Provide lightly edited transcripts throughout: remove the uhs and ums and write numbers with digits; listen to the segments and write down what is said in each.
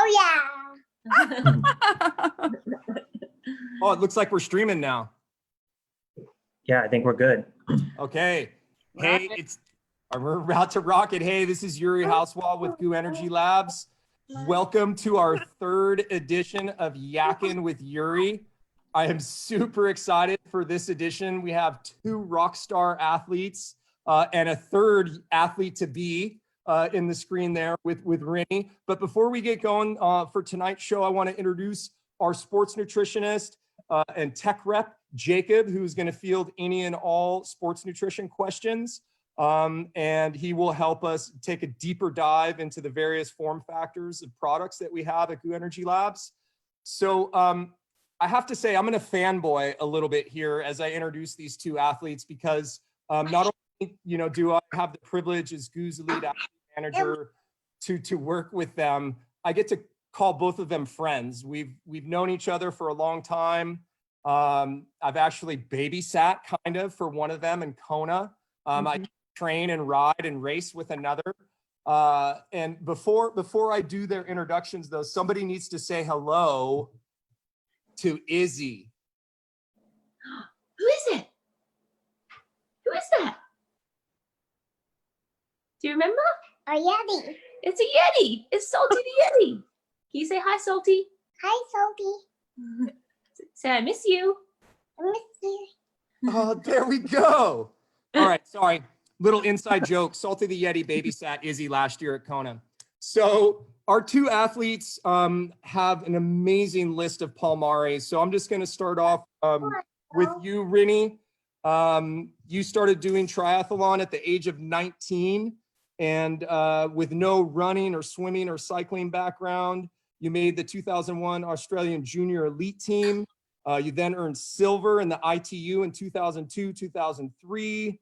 Oh, yeah. Oh, it looks like we're streaming now. Yeah, I think we're good. Okay. Hey, we're about to rock it. Hey, this is Yuri Housewall with Goo Energy Labs. Welcome to our third edition of Yakkin' with Yuri. I am super excited for this edition. We have two rock star athletes and a third athlete to be in the screen there with Rini. But before we get going for tonight's show, I want to introduce our sports nutritionist and tech rep, Jacob, who's going to field any and all sports nutrition questions. And he will help us take a deeper dive into the various form factors of products that we have at Goo Energy Labs. So I have to say, I'm going to fanboy a little bit here as I introduce these two athletes because not only do I have the privilege as Goo's lead athlete manager to work with them, I get to call both of them friends. We've known each other for a long time. I've actually babysat kind of for one of them in Kona. I train and ride and race with another. And before I do their introductions though, somebody needs to say hello to Izzy. Who is it? Who is that? Do you remember? A Yeti. It's a Yeti. It's Salty the Yeti. Can you say hi, Salty? Hi, Sophie. Say I miss you. I miss you. Oh, there we go. All right, sorry. Little inside joke. Salty the Yeti babysat Izzy last year at Kona. So our two athletes have an amazing list of palmares. So I'm just going to start off with you, Rini. You started doing triathlon at the age of 19 and with no running or swimming or cycling background. You made the 2001 Australian Junior Elite Team. You then earned silver in the ITU in 2002, 2003.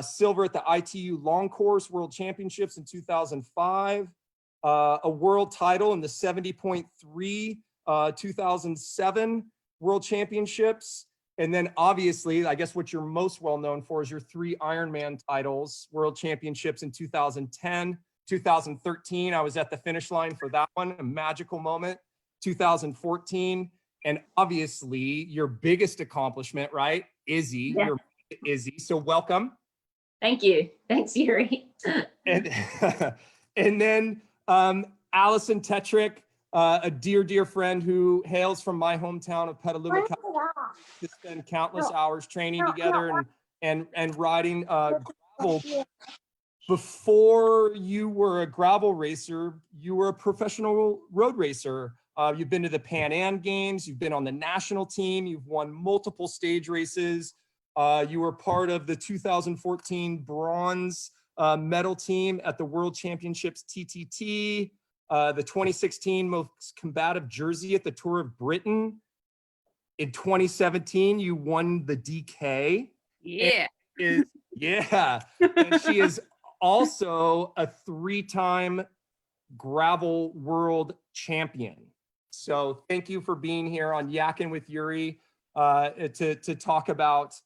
Silver at the ITU Long Course World Championships in 2005. A world title in the 70.3 2007 World Championships. And then obviously, I guess what you're most well known for is your 3 Ironman titles, World Championships in 2010, 2013. I was at the finish line for that one, a magical moment. 2014. And obviously your biggest accomplishment, right? Izzy, Yeah. your Izzy. So welcome. Thank you. Thanks, Yuri. And then Allison Tetrick, a dear friend who hails from my hometown of Petaluma, California, to spend countless hours training together and riding gravel. Before you were a gravel racer, you were a professional road racer. You've been to the Pan Am Games, you've been on the national team, you've won multiple stage races. You were part of the 2014 bronze medal team at the World Championships TTT, the 2016 most combative jersey at the Tour of Britain. In 2017, you won the DK. Yeah. Yeah. And she is also a 3-time gravel world champion. So thank you for being here on Yakkin' with Yuri to talk about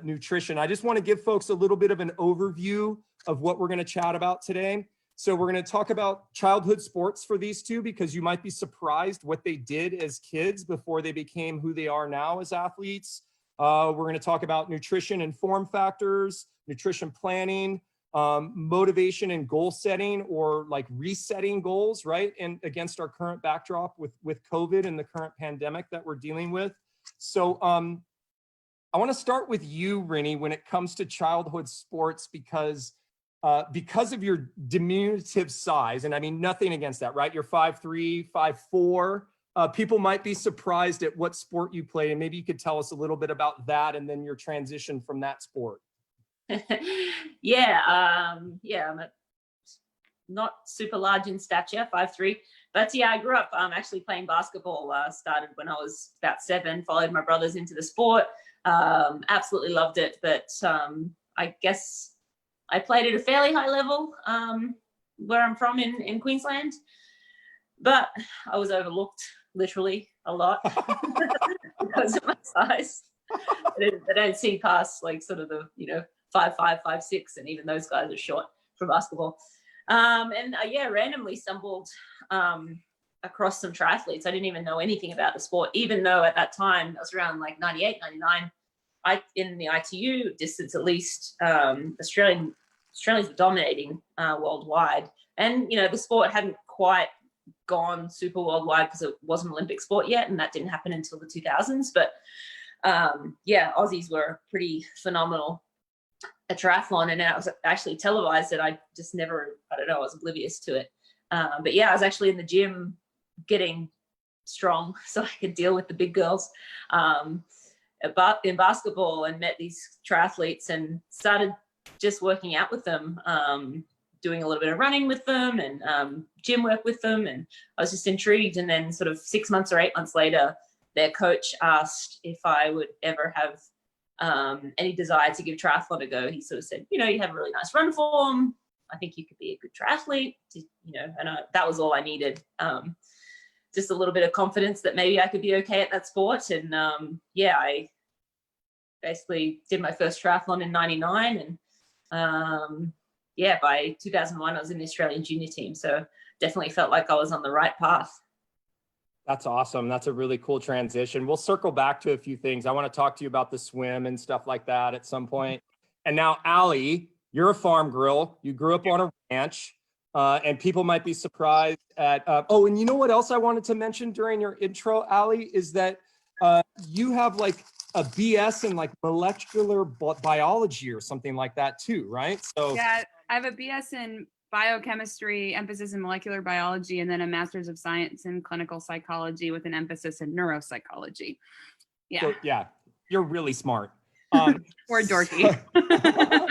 nutrition. I just want to give folks a little bit of an overview of what we're going to chat about today. So we're going to talk about childhood sports for these two because you might be surprised what they did as kids before they became who they are now as athletes. We're going to talk about nutrition and form factors, nutrition planning, motivation and goal setting, or like resetting goals, right? And against our current backdrop with COVID and the current pandemic that we're dealing with. So I want to start with you, Rini, when it comes to childhood sports, because of your diminutive size, and I mean nothing against that, right? You're 5'3", 5'4". People might be surprised at what sport you play, and maybe you could tell us a little bit about that and then your transition from that sport. Yeah, I'm not super large in stature, 5'3", but yeah, I grew up actually playing basketball. Started when I was about 7, followed my brothers into the sport. Absolutely loved it, but I guess I played at a fairly high level where I'm from in Queensland, but I was overlooked literally a lot because of my size. They don't see past like sort of the 5'5", 5'6", and even those guys are short for basketball. And randomly stumbled across some triathletes. I didn't even know anything about the sport, even though at that time, I was around like 98, 99. In the ITU distance, at least, Australians were dominating worldwide. And, the sport hadn't quite gone super worldwide because it wasn't an Olympic sport yet, and that didn't happen until the 2000s. But Aussies were pretty phenomenal at triathlon, and it was actually televised that I just never, I don't know, I was oblivious to it. But yeah, I was actually in the gym getting strong so I could deal with the big girls in basketball, and met these triathletes and started just working out with them, doing a little bit of running with them and gym work with them. And I was just intrigued. And then sort of 6 months or 8 months later, their coach asked if I would ever have any desire to give triathlon a go. He sort of said, you have a really nice run form. I think you could be a good triathlete, and that was all I needed. Just a little bit of confidence that maybe I could be okay at that sport. And I basically did my first triathlon in 99. And by 2001, I was in the Australian junior team. So definitely felt like I was on the right path. That's awesome. That's a really cool transition. We'll circle back to a few things. I want to talk to you about the swim and stuff like that at some point. And now, Allie, you're a farm girl. You grew up on a ranch, and people might be surprised at, and you know what else I wanted to mention during your intro, Allie, is that you have like a BS in like molecular biology or something like that too, right? So yeah, I have a BS in biochemistry, emphasis in molecular biology, and then a master's of science in clinical psychology with an emphasis in neuropsychology. Yeah. So, yeah, you're really smart. Or dorky.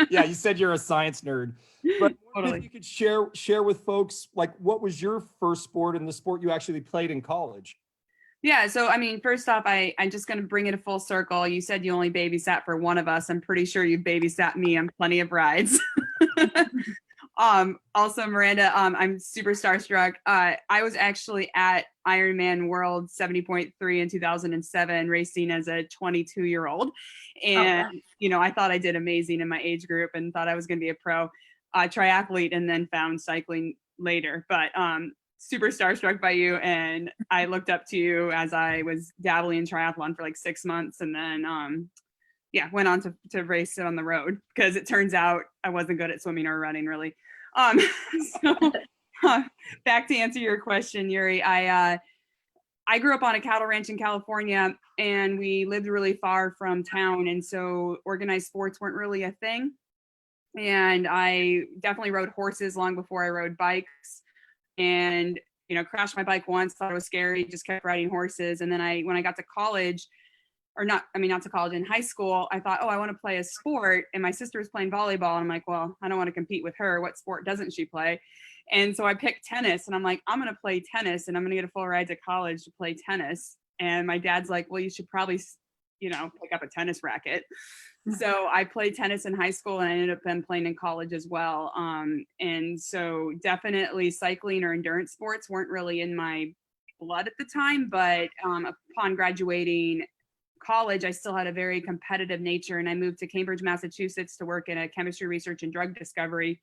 Yeah, you said you're a science nerd. But Totally. if you could share with folks, like, what was your first sport and the sport you actually played in college? Yeah, so I mean, first off, I'm just going to bring it a full circle. You said you only babysat for one of us. I'm pretty sure you babysat me on plenty of rides. Also, Miranda, I'm super starstruck. I was actually at Ironman World 70.3 in 2007, racing as a 22-year-old. And, I thought I did amazing in my age group and thought I was going to be a pro triathlete, and then found cycling later. But super starstruck by you. And I looked up to you as I was dabbling in triathlon for like 6 months. And then, went on to race it on the road, because it turns out I wasn't good at swimming or running really. Back to answer your question, Yuri, I grew up on a cattle ranch in California, and we lived really far from town. And so organized sports weren't really a thing. And I definitely rode horses long before I rode bikes, and, crashed my bike once, thought it was scary, just kept riding horses. And then when I got to college, not to college, in high school, I thought, I want to play a sport. And my sister was playing volleyball. And I'm like, well, I don't want to compete with her. What sport doesn't she play? And so I picked tennis, and I'm like, I'm going to play tennis, and I'm going to get a full ride to college to play tennis. And my dad's like, well, you should probably, pick up a tennis racket. So I played tennis in high school, and I ended up then playing in college as well. And so definitely cycling or endurance sports weren't really in my blood at the time, but upon graduating college, I still had a very competitive nature, and I moved to Cambridge, Massachusetts to work in a chemistry research and drug discovery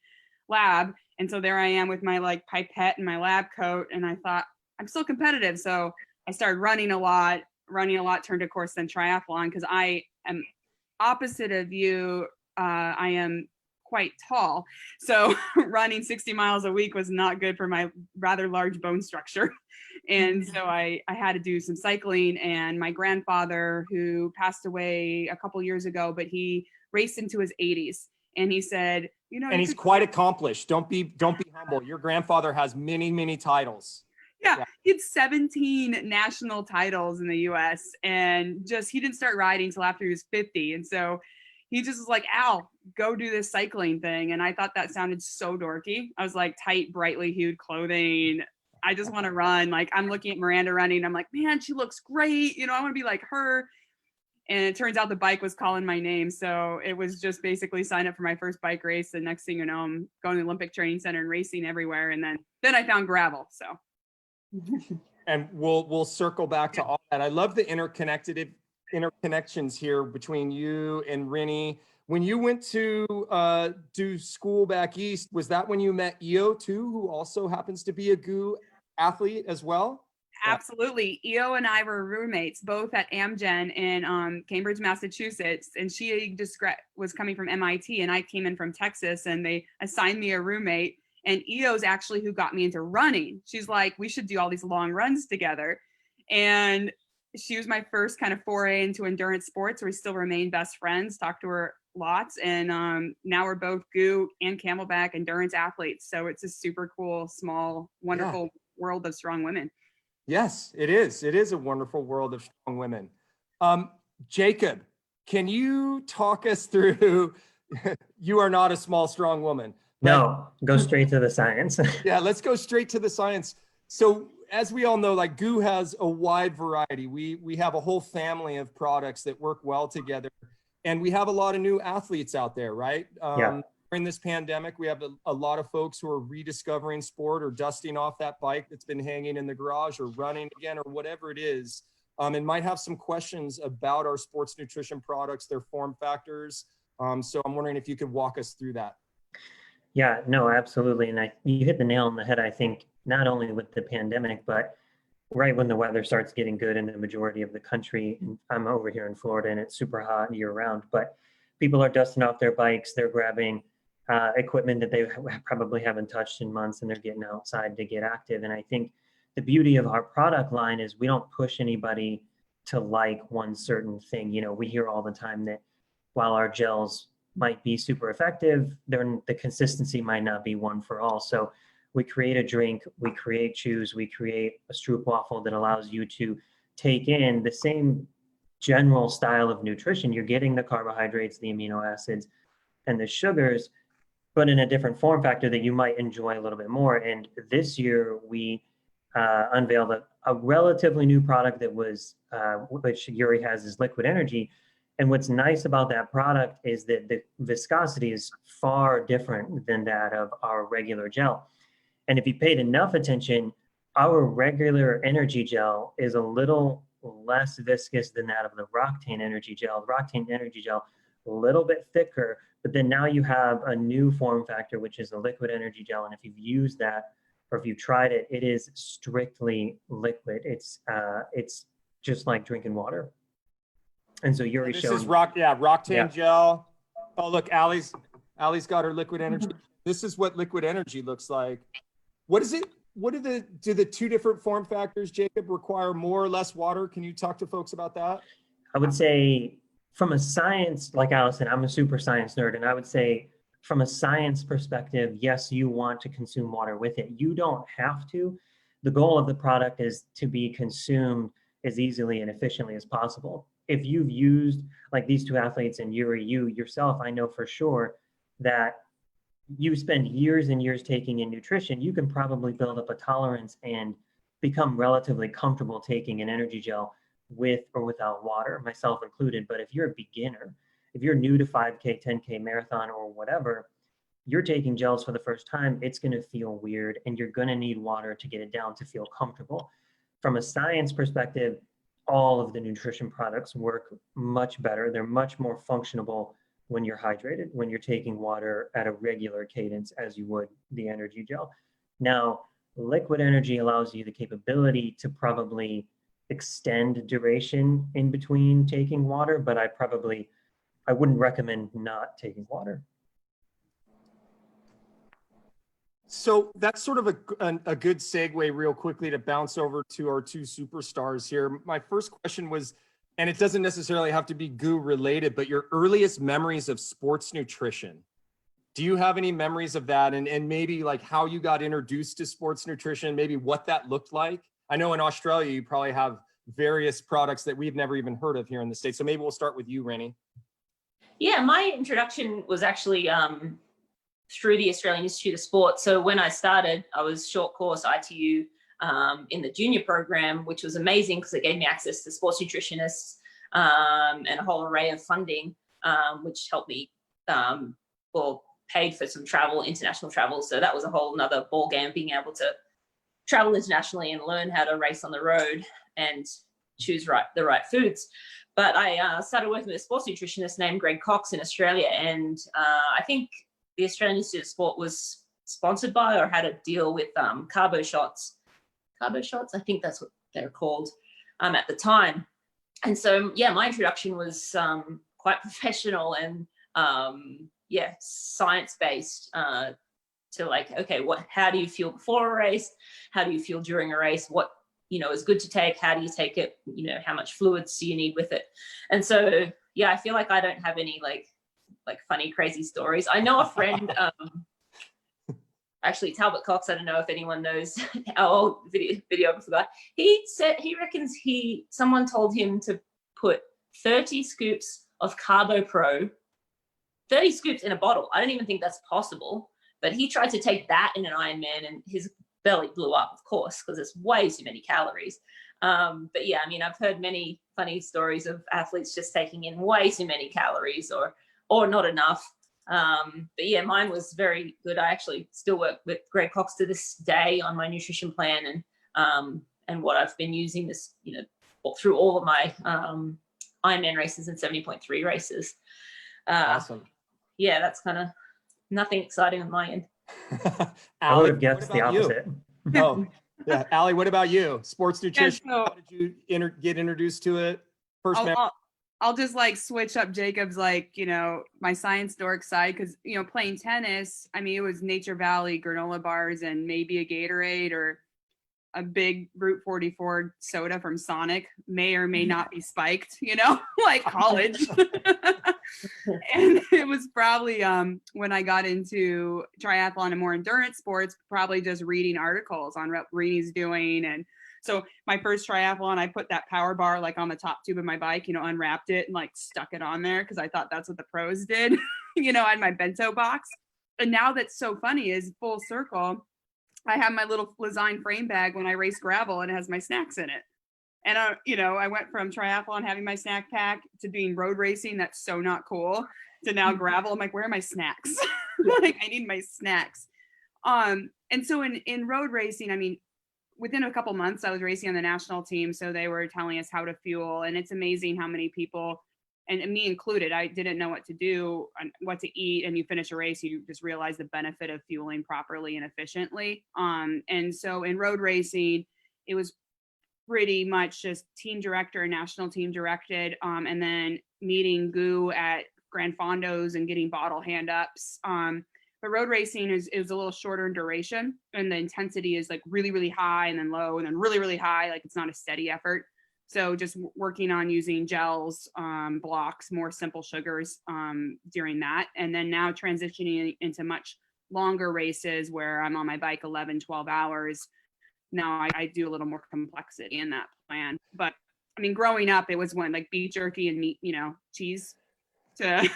lab. And so there I am with my like pipette and my lab coat, and I thought, I'm still competitive. So I started running a lot, turned of course then triathlon, because I am opposite of you. I am quite tall, so running 60 miles a week was not good for my rather large bone structure. And so I had to do some cycling. And my grandfather, who passed away a couple years ago, but he raced into his 80s, and he said, and he's quite accomplished. Don't be humble. Your grandfather has many, many titles. Yeah, he had 17 national titles in the US, and he didn't start riding until after he was 50. And so he just was like, Al, go do this cycling thing. And I thought that sounded so dorky. I was like, tight, brightly hued clothing. I just want to run. Like, I'm looking at Miranda running. I'm like, man, she looks great. I want to be like her. And it turns out the bike was calling my name. So it was just basically sign up for my first bike race. And next thing you know, I'm going to the Olympic Training Center and racing everywhere. And then I found gravel. So. And we'll circle back to all that. I love the interconnections here between you and Rennie. When you went to do school back east, was that when you met Io too, who also happens to be a GU athlete as well? Absolutely. EO and I were roommates, both at Amgen in Cambridge, Massachusetts. And she was coming from MIT and I came in from Texas, and they assigned me a roommate. And EO's actually who got me into running. She's like, we should do all these long runs together. And she was my first kind of foray into endurance sports. We still remain best friends, talk to her lots. And now we're both GU and Camelback endurance athletes. So it's a super cool, small, wonderful world of strong women. Yes, it is. It is a wonderful world of strong women. Jacob, can you talk us through, you are not a small, strong woman. No, go straight to the science. Yeah, let's go straight to the science. So as we all know, like GU has a wide variety. We have a whole family of products that work well together. And we have a lot of new athletes out there, right? Yeah. During this pandemic, we have a lot of folks who are rediscovering sport or dusting off that bike that's been hanging in the garage or running again or whatever it is, and might have some questions about our sports nutrition products, their form factors. So I'm wondering if you could walk us through that. Yeah, no, absolutely. And you hit the nail on the head, I think, not only with the pandemic, but right when the weather starts getting good in the majority of the country. And I'm over here in Florida and it's super hot year round, but people are dusting off their bikes, they're grabbing equipment that they probably haven't touched in months, and they're getting outside to get active. And I think the beauty of our product line is we don't push anybody to like one certain thing. You know, we hear all the time that while our gels might be super effective, the consistency might not be one for all. So we create a drink, we create chews, we create a stroop waffle that allows you to take in the same general style of nutrition. You're getting the carbohydrates, the amino acids, and the sugars, but in a different form factor that you might enjoy a little bit more. And this year we unveiled a relatively new product that was, which Yuri has, is Liquid Energy. And what's nice about that product is that the viscosity is far different than that of our regular gel. And if you paid enough attention, our regular energy gel is a little less viscous than that of the Roctane energy gel. The Roctane energy gel, a little bit thicker, but then now you have a new form factor, which is a liquid energy gel. And if you've used that, or if you've tried it, it is strictly liquid. It's just like drinking water. And so Yuri This showed. is Roctane gel. Oh, look, Allie's got her liquid energy. This is what liquid energy looks like. What is it? Do the two different form factors, Jacob, require more or less water? Can you talk to folks about that? I would say from a science, like Allison, I'm a super science nerd, and I would say from a science perspective, yes, you want to consume water with it. You don't have to. The goal of the product is to be consumed as easily and efficiently as possible. If you've used, like these two athletes and Yuri, you yourself, I know for sure that you spend years and years taking in nutrition, you can probably build up a tolerance and become relatively comfortable taking an energy gel with or without water, myself included. But if you're a beginner, if you're new to 5K, 10K marathon or whatever, you're taking gels for the first time, it's going to feel weird and you're going to need water to get it down to feel comfortable. From a science perspective, all of the nutrition products work much better. They're much more functional when you're hydrated, when you're taking water at a regular cadence as you would the energy gel. Now, liquid energy allows you the capability to probably extend duration in between taking water, but I wouldn't recommend not taking water. So that's sort of a good segue real quickly to bounce over to our two superstars here. My first question was, and it doesn't necessarily have to be GU related, but your earliest memories of sports nutrition. Do you have any memories of that? And maybe like how you got introduced to sports nutrition, maybe what that looked like? I know in Australia, you probably have various products that we've never even heard of here in the States. So maybe we'll start with you, Rennie. Yeah, my introduction was actually through the Australian Institute of Sport. So when I started, I was short course ITU in the junior program, which was amazing because it gave me access to sports nutritionists and a whole array of funding, which helped me or paid for some travel, international travel. So that was a whole nother ball game, being able to travel internationally and learn how to race on the road and choose the right foods. But I started working with a sports nutritionist named Greg Cox in Australia. And I think the Australian Institute of Sport was sponsored by or had a deal with Carbo Shots carbo shots. I think that's what they're called at the time. And so, yeah, my introduction was quite professional and science-based to like, okay, how do you feel before a race? How do you feel during a race? What, is good to take? How do you take it? How much fluids do you need with it? And so, yeah, I feel like I don't have any like funny, crazy stories. I know a friend, actually Talbot Cox, I don't know if anyone knows our old videographer guy. He said he reckons someone told him to put 30 scoops of Carbo Pro, 30 scoops in a bottle. I don't even think that's possible, but he tried to take that in an Ironman and his belly blew up, of course, because it's way too many calories. But yeah, I mean, I've heard many funny stories of athletes just taking in way too many calories or not enough. But yeah, mine was very good. I actually still work with Greg Cox to this day on my nutrition plan and what I've been using this, through all of my Ironman races and 70.3 races. Awesome. Yeah, that's kind of nothing exciting on my end. I would have Allie, guessed the what about you? opposite. Oh, yeah. Allie, what about you? Sports nutrition. so- How did you get introduced to it? First memory? I'll just like switch up Jacob's my science dork side because playing tennis, I mean it was Nature Valley granola bars and maybe a Gatorade or a big Route 44 soda from Sonic, may or may not be spiked, like college. And it was probably when I got into triathlon and more endurance sports, probably just reading articles on what Rini's doing. And so my first triathlon, I put that power bar like on the top tube of my bike, unwrapped it and like stuck it on there because I thought that's what the pros did. I had my bento box. And now that's so funny is full circle. I have my little Lesign frame bag when I race gravel and it has my snacks in it. And, I went from triathlon having my snack pack to doing road racing. That's so not cool. To now gravel. I'm like, where are my snacks? Like, I need my snacks. And so in road racing, I mean, within a couple months, I was racing on the national team. So they were telling us how to fuel. And it's amazing how many people, and me included, I didn't know what to do, what to eat. And you finish a race, you just realize the benefit of fueling properly and efficiently. And so in road racing, it was pretty much just team director and national team directed. And then meeting Goo at Grand Fondos and getting bottle hand ups. But road racing is a little shorter in duration and the intensity is like really, really high and then low and then really, really high. Like it's not a steady effort. So just working on using gels, blocks, more simple sugars during that. And then now transitioning into much longer races where I'm on my bike 11, 12 hours. Now I do a little more complexity in that plan. But I mean, growing up, it was when like beef jerky and meat, cheese to,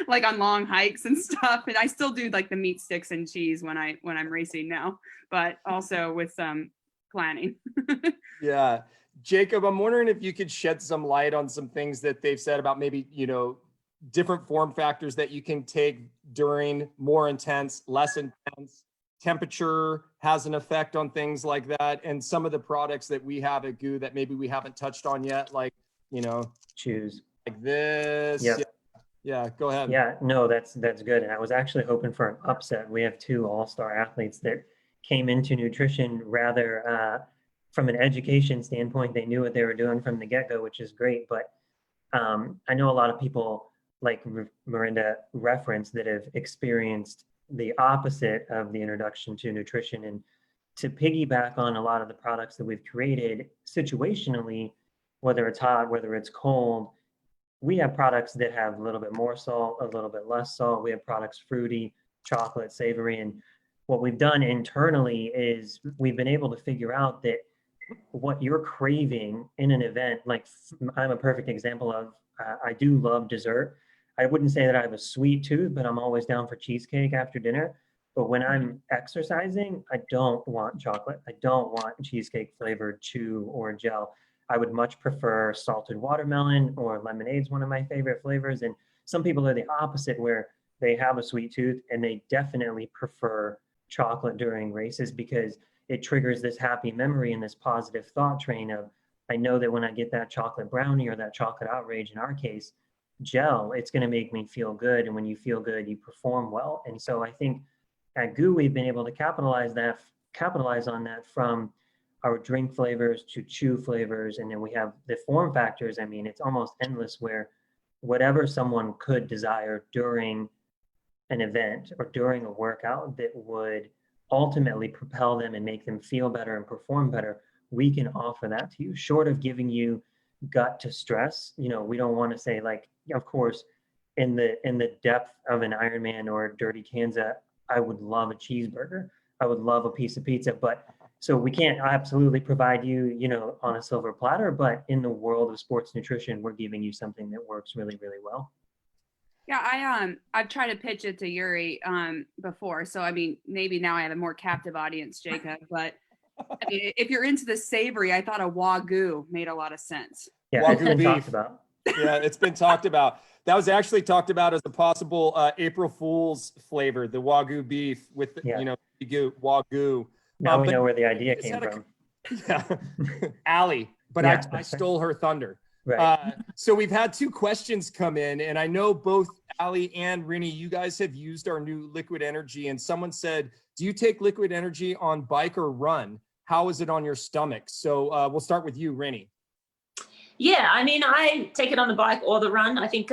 like on long hikes and stuff. And I still do like the meat sticks and cheese when I'm racing now, but also with some planning. Yeah. Jacob, I'm wondering if you could shed some light on some things that they've said about maybe, different form factors that you can take during more intense, less intense. Temperature has an effect on things like that. And some of the products that we have at Goo that maybe we haven't touched on yet, like, Choose. like this. Yep. Yeah, go ahead. Yeah, no, that's good. And I was actually hoping for an upset. We have two all-star athletes that came into nutrition rather from an education standpoint. They knew what they were doing from the get-go, which is great. But I know a lot of people like Miranda referenced that have experienced the opposite of the introduction to nutrition. And to piggyback on a lot of the products that we've created situationally, whether it's hot, whether it's cold, we have products that have a little bit more salt, a little bit less salt. We have products fruity, chocolate, savory. And what we've done internally is we've been able to figure out that what you're craving in an event, like I'm a perfect example of, I do love dessert. I wouldn't say that I have a sweet tooth, but I'm always down for cheesecake after dinner. But when I'm exercising, I don't want chocolate. I don't want cheesecake flavored chew or gel. I would much prefer salted watermelon or lemonade's one of my favorite flavors. And some people are the opposite where they have a sweet tooth and they definitely prefer chocolate during races because it triggers this happy memory and this positive thought train of, I know that when I get that chocolate brownie or that chocolate outrage, in our case, gel, it's going to make me feel good. And when you feel good, you perform well. And so I think at Goo, we've been able to capitalize on that from our drink flavors to chew flavors. And then we have the form factors. I mean, it's almost endless where whatever someone could desire during an event or during a workout that would ultimately propel them and make them feel better and perform better, we can offer that to you. Short of giving you gut to stress, you know, we don't want to say like, of course, in the depth of an Ironman or a Dirty Kanza, I would love a cheeseburger. I would love a piece of pizza, but so we can't absolutely provide you, you know, on a silver platter, but in the world of sports nutrition, we're giving you something that works really, really well. Yeah, I've tried to pitch it to Yuri before. So I mean, maybe now I have a more captive audience, Jacob. But I mean, if you're into the savory, I thought a Wagyu made a lot of sense. Yeah, it's Wagyu been beef. talked about. Yeah, it's been talked about. That was actually talked about as a possible April Fool's flavor, the Wagyu beef with, Yeah. you know, Wagyu. Now we but- know where the idea It's came had a- from. Yeah, Allie, but Yeah, I stole her thunder. Right. So we've had two questions come in, and I know both Allie and Rini, you guys have used our new Liquid Energy, and someone said, do you take Liquid Energy on bike or run? How is it on your stomach? So we'll start with you, Rini. Yeah, I mean, I take it on the bike or the run. I think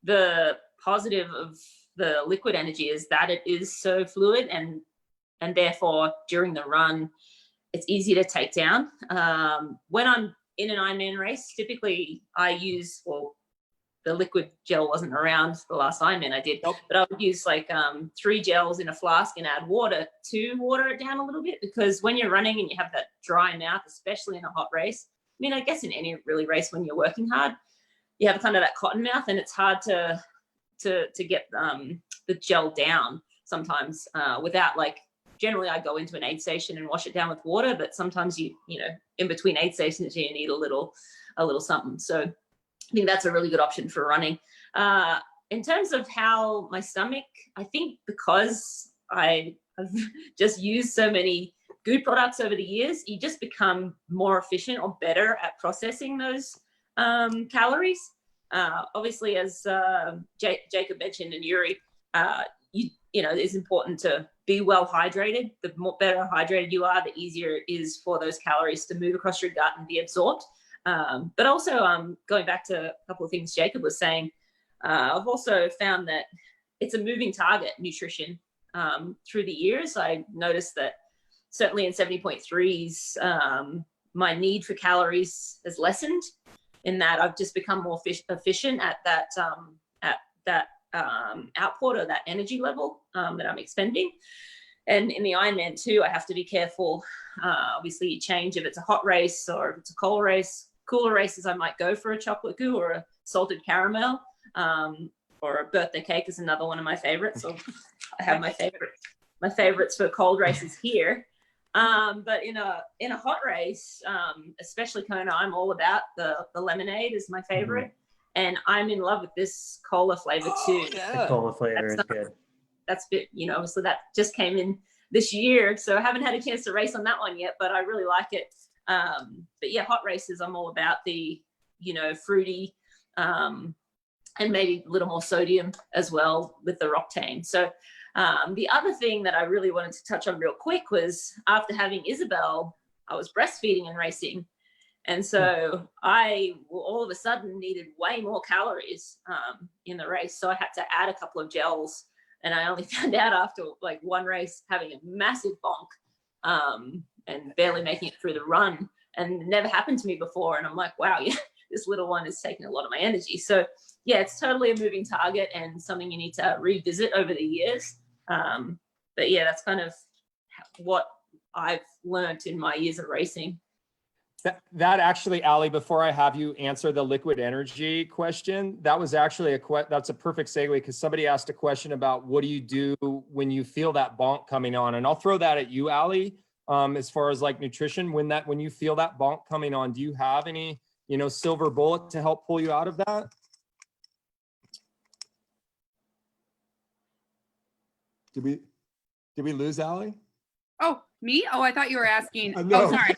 the positive of the Liquid Energy is that it is so fluid, and therefore during the run, it's easy to take down. When I'm in an Ironman race, typically I use, well, the liquid gel wasn't around the last Ironman I did, Nope. but I would use like 3 gels in a flask and add water to water it down a little bit, because when you're running and you have that dry mouth, especially in a hot race, I mean, I guess in any really race when you're working hard, you have kind of that cotton mouth, and it's hard to get the gel down sometimes without, like, generally I go into an aid station and wash it down with water, but sometimes you know, in between aid stations, you need a little something. So I think that's a really good option for running. In terms of how my stomach, I think because I've just used so many good products over the years, you just become more efficient or better at processing those calories. Obviously, as Jacob mentioned, and Yuri, you know, it's important to be well hydrated. The better hydrated you are, the easier it is for those calories to move across your gut and be absorbed. But also, going back to a couple of things Jacob was saying, I've also found that it's a moving target, nutrition. Through the years, I noticed that certainly in 70.3s, my need for calories has lessened, in that I've just become more efficient at that output or that energy level that I'm expending. And in the Ironman too, I have to be careful. Obviously, you change if it's a hot race or if it's a cold race. Cooler races, I might go for a chocolate goo or a salted caramel, or a birthday cake is another one of my favorites. So I have my favorites for cold races here. But in a hot race, especially Kona, I'm all about the lemonade is my favorite. And I'm in love with this cola flavor too. The cola flavor is good. That's bit, you know, so that just came in this year. So I haven't had a chance to race on that one yet, but I really like it. But yeah, hot races, I'm all about the, you know, fruity, and maybe a little more sodium as well with the Roctane. So the other thing that I really wanted to touch on real quick was, after having Isabel, I was breastfeeding and racing. And so I all of a sudden needed way more calories in the race. So I had to add a couple of gels. And I only found out after like one race having a massive bonk and barely making it through the run. And it never happened to me before. And I'm like, wow, yeah, this little one is taking a lot of my energy. So yeah, it's totally a moving target and something you need to revisit over the years. But yeah, that's kind of what I've learned in my years of racing. That actually, Allie, before I have you answer the Liquid Energy question, that was actually that's a perfect segue, because somebody asked a question about what do you do when you feel that bonk coming on, and I'll throw that at you, Allie. As far as like nutrition, when you feel that bonk coming on, do you have any, you know, silver bullet to help pull you out of that? Did we lose Allie? Oh, me? Oh, I thought you were asking. No. Oh, sorry.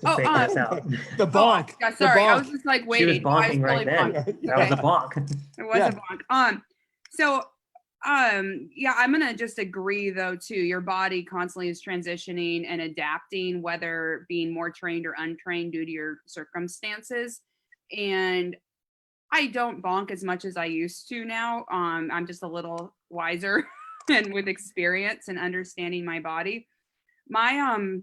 Faking us out. The bonk. Yeah, sorry. The I bonk. was just like She was waiting. I was bonking right totally then. bonked. That was a bonk. It was a bonk. So Yeah, I'm gonna just agree though too. Your body constantly is transitioning and adapting, whether being more trained or untrained due to your circumstances. And I don't bonk as much as I used to now. I'm just a little wiser and with experience and understanding my body. My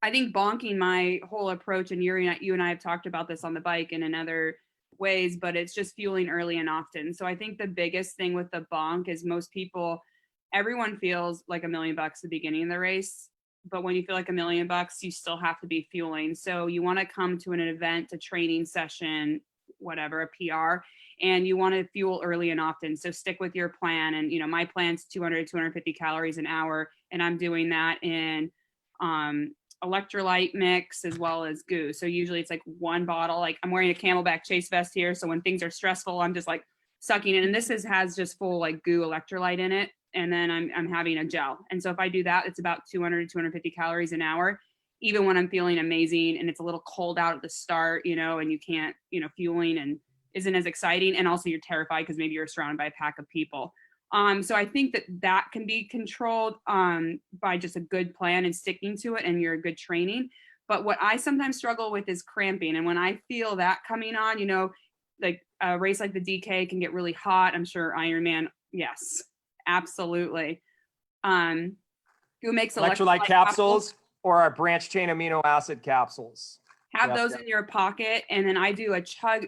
I think bonking, my whole approach, and Yuri, you and I have talked about this on the bike and in other ways, but it's just fueling early and often. So I think the biggest thing with the bonk is most people, everyone feels like $1,000,000 at the beginning of the race. But when you feel like $1,000,000, you still have to be fueling. So you want to come to an event, a training session, whatever, a PR, and you want to fuel early and often. So stick with your plan. And, my plan's 200, 250 calories an hour. And I'm doing that in electrolyte mix as well as goo. So usually it's like one bottle, like I'm wearing a Camelback Chase vest here. So when things are stressful, I'm just like sucking it. And this has just full like goo electrolyte in it. And then I'm having a gel. And so if I do that, it's about 200 to 250 calories an hour, even when I'm feeling amazing and it's a little cold out at the start, and you can't, fueling and isn't as exciting. And also you're terrified because maybe you're surrounded by a pack of people. So I think that can be controlled by just a good plan and sticking to it and you're a good training. But what I sometimes struggle with is cramping. And when I feel that coming on, like a race like the DK can get really hot. I'm sure Ironman, yes, absolutely. Who makes Electrolyte capsules or our branch chain amino acid capsules? Have those in your pocket. And then I do a chug,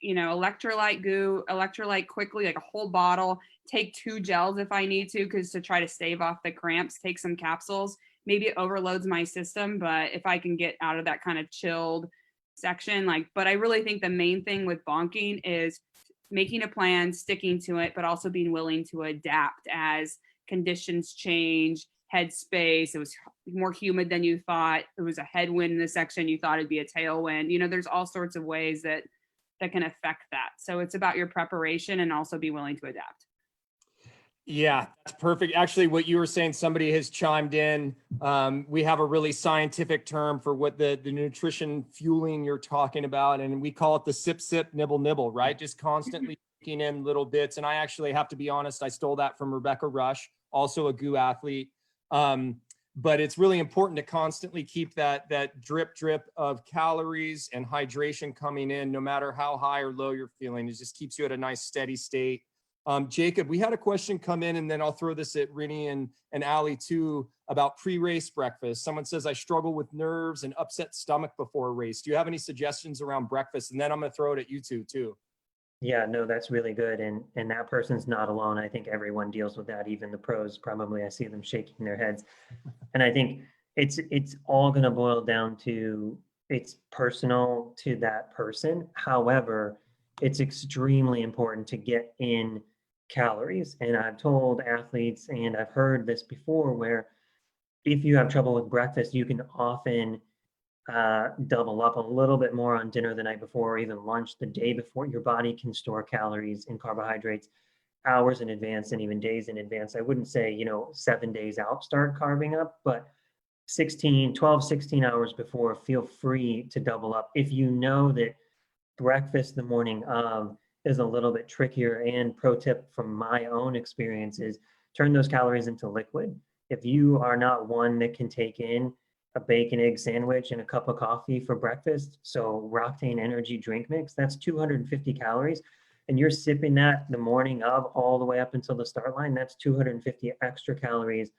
electrolyte goo, electrolyte quickly, like a whole bottle, take 2 gels if I need to try to stave off the cramps, take some capsules. Maybe it overloads my system, but if I can get out of that kind of chilled section, but I really think the main thing with bonking is making a plan, sticking to it, but also being willing to adapt as conditions change, headspace. It was more humid than you thought. It was a headwind in the section. You thought it'd be a tailwind. There's all sorts of ways that can affect that. So it's about your preparation and also be willing to adapt. Yeah, that's perfect. Actually, what you were saying, somebody has chimed in. We have a really scientific term for what the nutrition fueling you're talking about, and we call it the sip, sip, nibble, nibble, right? Just constantly taking in little bits. And I actually have to be honest, I stole that from Rebecca Rush, also a GU athlete. But it's really important to constantly keep that drip of calories and hydration coming in, no matter how high or low you're feeling. It just keeps you at a nice steady state. Jacob, we had a question come in, and then I'll throw this at Rini and Ali too, about pre-race breakfast. Someone says, I struggle with nerves and upset stomach before a race. Do you have any suggestions around breakfast? And then I'm going to throw it at you two too. Yeah, no, that's really good. And that person's not alone. I think everyone deals with that, even the pros probably. I see them shaking their heads. And I think it's all going to boil down to it's personal to that person. However, it's extremely important to get in calories. And I've told athletes, and I've heard this before, where if you have trouble with breakfast, you can often double up a little bit more on dinner the night before, or even lunch the day before. Your body can store calories and carbohydrates hours in advance and even days in advance. I wouldn't say, 7 days out, start carving up, but 12, 16 hours before, feel free to double up. If you know that breakfast the morning of is a little bit trickier, and pro tip from my own experience is turn those calories into liquid. If you are not one that can take in a bacon, egg sandwich and a cup of coffee for breakfast, so Roctane energy drink mix, that's 250 calories. And you're sipping that the morning of all the way up until the start line, that's 250 extra calories.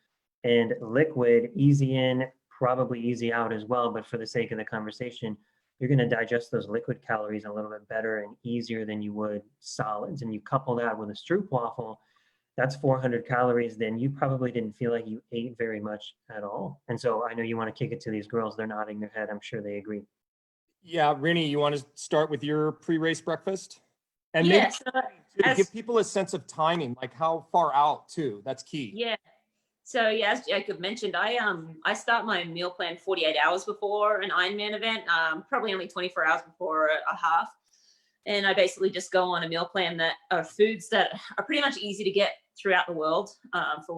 And liquid, easy in, probably easy out as well. But for the sake of the conversation, you're going to digest those liquid calories a little bit better and easier than you would solids. And you couple that with a stroopwafel, that's 400 calories. Then you probably didn't feel like you ate very much at all. And so I know you want to kick it to these girls. They're nodding their head. I'm sure they agree. Yeah, Rini, you want to start with your pre-race breakfast? And Yes. maybe to give people a sense of timing, like how far out too. That's key. Yeah. So yeah, as Jacob mentioned, I start my meal plan 48 hours before an Ironman event, probably only 24 hours before a half. And I basically just go on a meal plan that are foods that are pretty much easy to get throughout the world.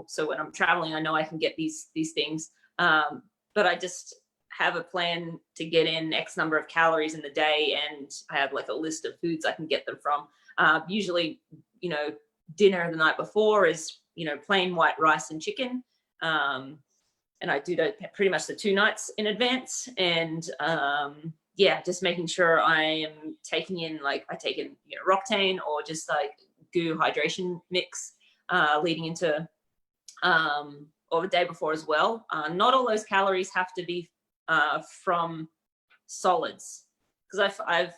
So when I'm traveling, I know I can get these things. But I just have a plan to get in X number of calories in the day, and I have like a list of foods I can get them from. Usually, dinner the night before is, plain white rice and chicken. And I do that pretty much the 2 nights in advance. And just making sure I am taking in, I take in Roctane or just goo hydration mix leading into or the day before as well. Not all those calories have to be from solids, because I've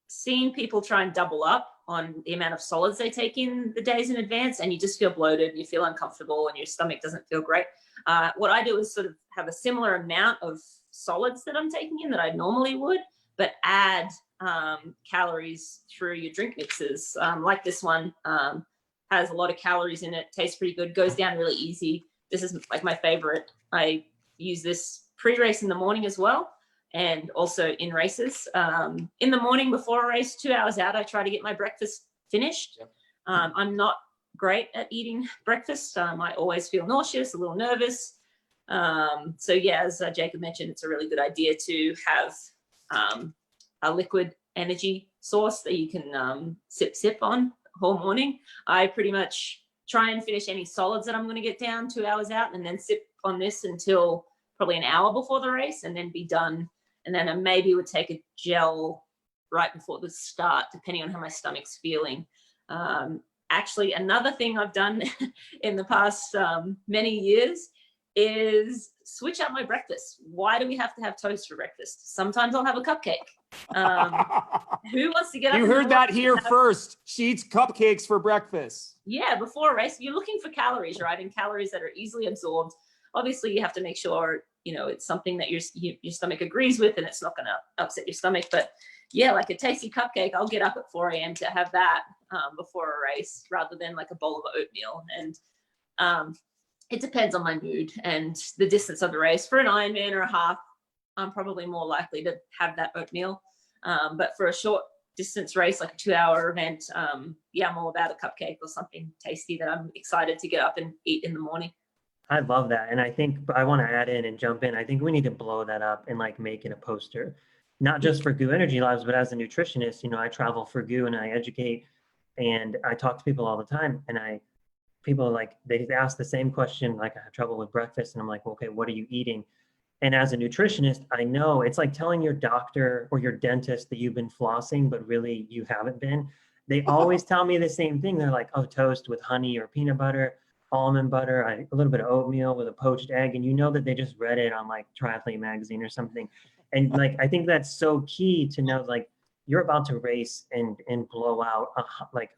seen people try and double up on the amount of solids they take in the days in advance, and you just feel bloated and you feel uncomfortable and your stomach doesn't feel great. What I do is sort of have a similar amount of solids that I'm taking in that I normally would, but add calories through your drink mixes. Like this one has a lot of calories in it, tastes pretty good, goes down really easy. This is my favorite. I use this pre-race in the morning as well, and also in races. In the morning before a race, 2 hours out, I try to get my breakfast finished. Yep. I'm not great at eating breakfast. I always feel nauseous, a little nervous. As Jacob mentioned, it's a really good idea to have a liquid energy source that you can sip on whole morning. I pretty much try and finish any solids that I'm going to get down 2 hours out, and then sip on this until probably an hour before the race, and then be done. And then I maybe would take a gel right before the start, depending on how my stomach's feeling. Actually, another thing I've done in the past many years is switch up my breakfast. Why do we have to have toast for breakfast? Sometimes I'll have a cupcake. Who wants to get up? You heard that here first. She eats cupcakes for breakfast. Yeah, before a race, you're looking for calories, right? And calories that are easily absorbed. Obviously, you have to make sure, it's something that your stomach agrees with and it's not going to upset your stomach. But yeah, like a tasty cupcake, I'll get up at 4 a.m. to have that before a race, rather than like a bowl of oatmeal. And it depends on my mood and the distance of the race. For an Ironman or a half, I'm probably more likely to have that oatmeal. But for a short distance race, like a 2-hour event, I'm all about a cupcake or something tasty that I'm excited to get up and eat in the morning. I love that. And I think I want to add in and jump in. I think we need to blow that up and make it a poster, not just for GU Energy Labs, but as a nutritionist. I travel for GU and I educate and I talk to people all the time. And people they ask the same question, I have trouble with breakfast. And I'm like, okay, what are you eating? And as a nutritionist, I know it's like telling your doctor or your dentist that you've been flossing, but really you haven't been. They always tell me the same thing. They're like, oh, toast with honey or peanut butter, almond butter, a little bit of oatmeal with a poached egg. And that they just read it on Triathlete magazine or something. And I think that's so key to know, you're about to race and blow out